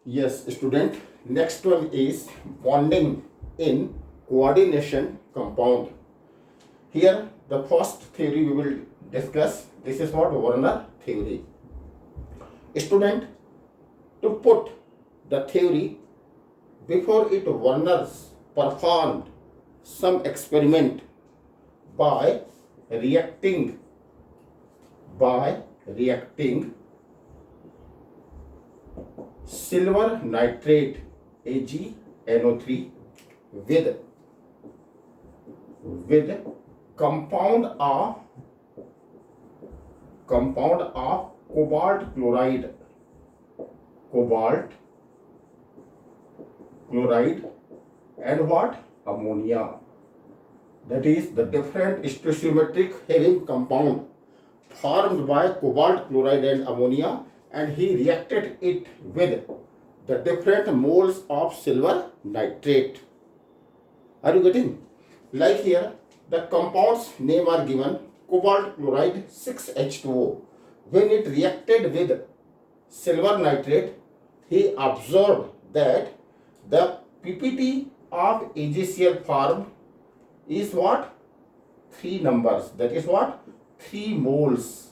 Yes, student. Next one is bonding in coordination compound. Here, the first theory we will discuss. This is what Werner theory. Student, to put the theory before it, Werner's performed some experiment by reacting by reacting silver nitrate AgNO3 with compound of cobalt chloride and what, ammonia. That is the different stoichiometric having compound formed by cobalt chloride and ammonia, and he reacted it with the different moles of silver nitrate. Are you getting? Like here, the compound's name are given: cobalt chloride 6H2O. When it reacted with silver nitrate, he observed that the PPT of AgCl formed is what? 3 numbers. That is what? 3 moles.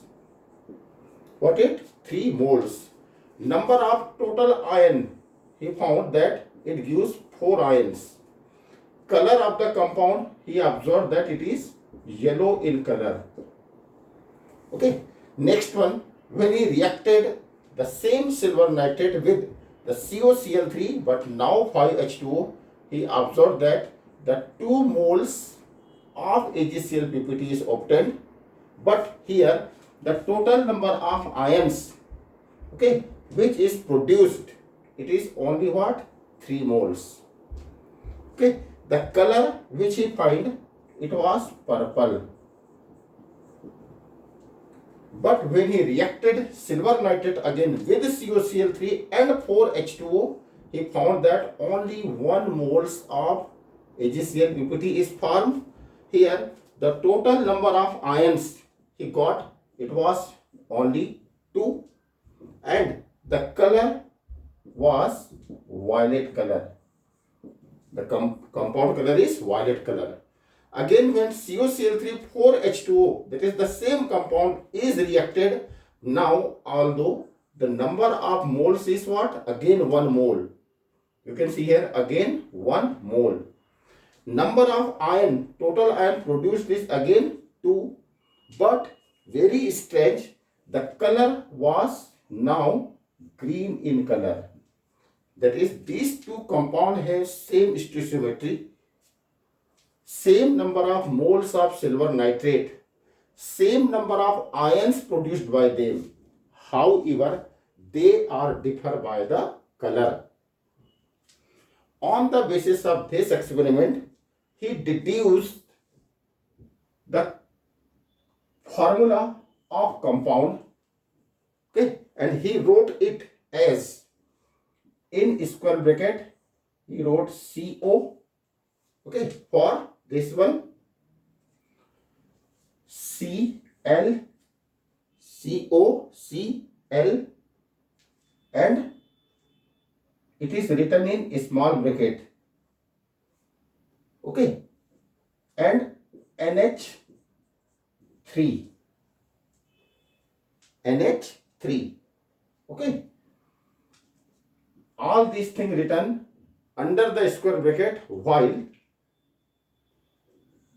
What it? 3 moles. Number of total ion, he found that it gives 4 ions. Color of the compound, he observed that it is yellow in color. Okay. Next one, when he reacted the same silver nitrate with the COCl3 but now 5H2O, he observed that the 2 moles of AgCl PPT is obtained, but here the total number of ions, okay, which is produced, it is only what? 3 moles. Okay. The color which he find, it was purple. But when he reacted silver nitrate again with COCl3 and 4H2O, he found that only 1 moles of AgCl PPT is formed. Here the total number of ions he got, it was only 2, and the color was violet color. The compound color is violet color. Again, when COCl3 4H2O, that is the same compound, is reacted, now although the number of moles is what? Again 1 mole. You can see here again 1 mole. Number of ion, total ion produced is again 2, but very strange, the color was now green in color. That is, these 2 compounds have same stoichiometry, same number of moles of silver nitrate, same number of ions produced by them. However, they are differ by the color. On the basis of this experiment, he deduced the formula of compound, okay, and he wrote it as, in square bracket, he wrote CO, okay, for this one Cl, COCl, and it is written in small bracket, okay, and NH3, okay. All these things written under the square bracket, while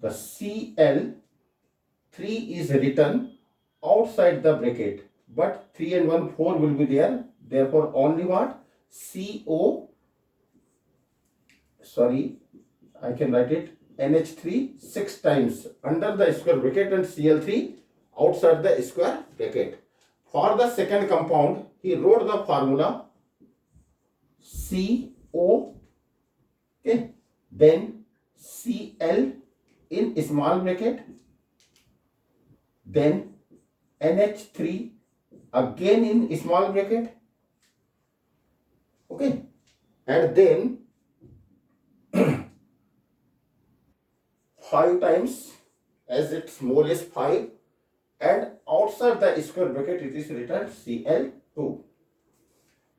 the Cl3 is written outside the bracket, but 3 and 1 4 will be there. Therefore, only what? I can write it NH3 6 times under the square bracket and Cl3 outside the square bracket. For the second compound, he wrote the formula CO, okay, then Cl in small bracket, then NH3 again in small bracket, okay, and then 5 times, as its mole is 5, and outside the square bracket it is written Cl2.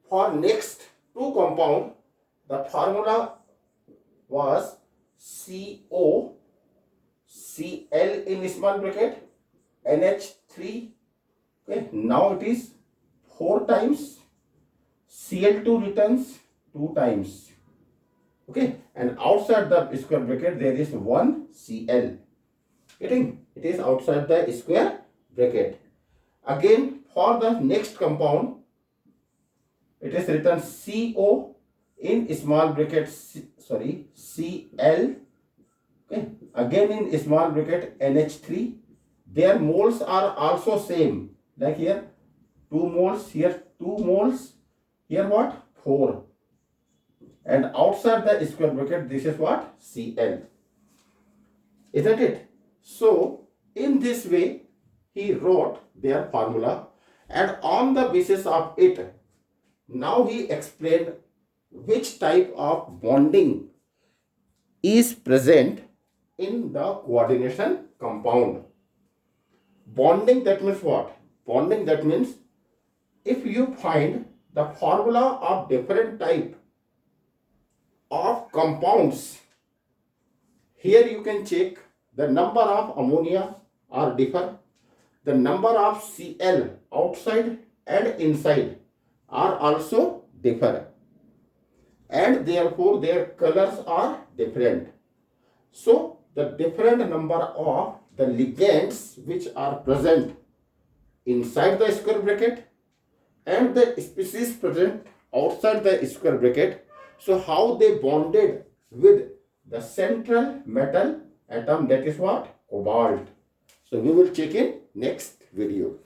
For next two compound, the formula was CO, Cl in small bracket, NH3. Okay, now it is 4 times, Cl2 returns 2 times. Okay, and outside the square bracket there is 1 Cl. Getting? It is outside the square bracket. Again, for the next compound, it is written CO in small bracket, Cl. Okay, again in small bracket NH3. Their moles are also same. Like here, 2 moles, here 2 moles, here what? 4. And outside the square bracket, this is what? Cl. Isn't it? So, in this way, he wrote their formula, and on the basis of it, now he explained which type of bonding is present in the coordination compound. Bonding, that means what? Bonding, that means if you find the formula of different type of compounds, here you can check the number of ammonia are differ, the number of Cl outside and inside are also differ, and therefore their colors are different. So the different number of the ligands which are present inside the square bracket and the species present outside the square bracket, so how they bonded with the central metal atom, that is what? Cobalt. So we will check in next video.